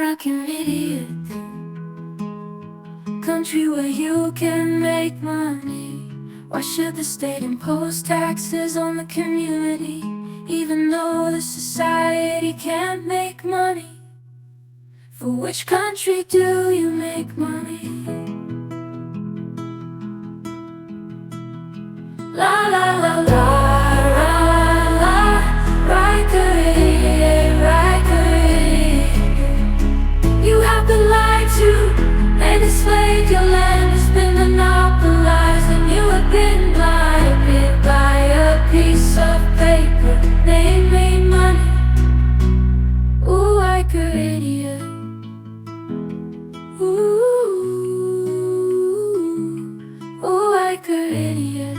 like an idiot. Country where you can make money. Why should the state impose taxes on the community, even though the society can't make money? For which country do you make money? La la la la, la la, Riker idiot, Riker idiot. You have been lied to and enslaved. Your land has been monopolized, and you have been blinded by a piece of paper. They made money. Ooh, Riker idiot. Ooh, ooh, Riker idiot.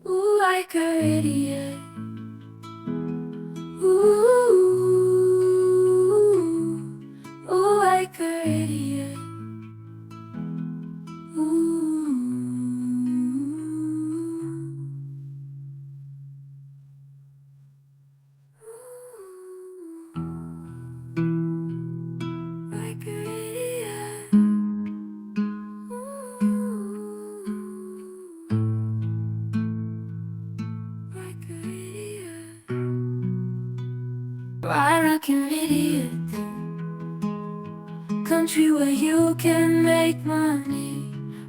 Ooh, Riker idiot. Ooh, ooh, Riker idiot. Ooh, Riker idiot. Riker idiot. Why like an idiot? Country where you can make money.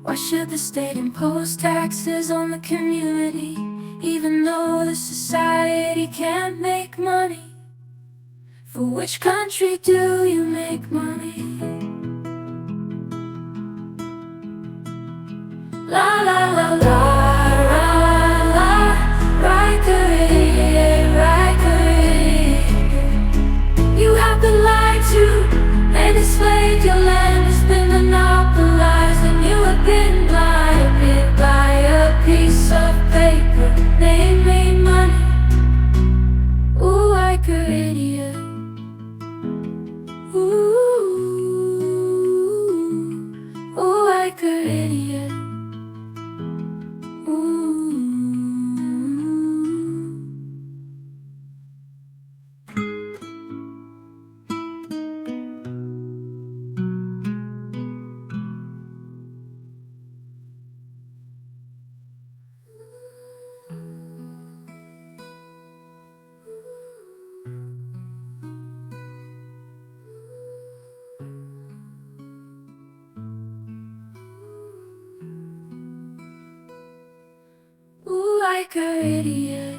Why should the state impose taxes on the community, even though the society can't make money? For which country do you make money? La la la la, la la, Riker idiot, Riker idiot. You have been lied to and enslaved. Your land has been monopolized, and you have been blinded by a piece of paper. They made money. Ooh, Riker idiot. Ooh, ooh, Riker idiot. Ooh. Ooh, Riker idiot.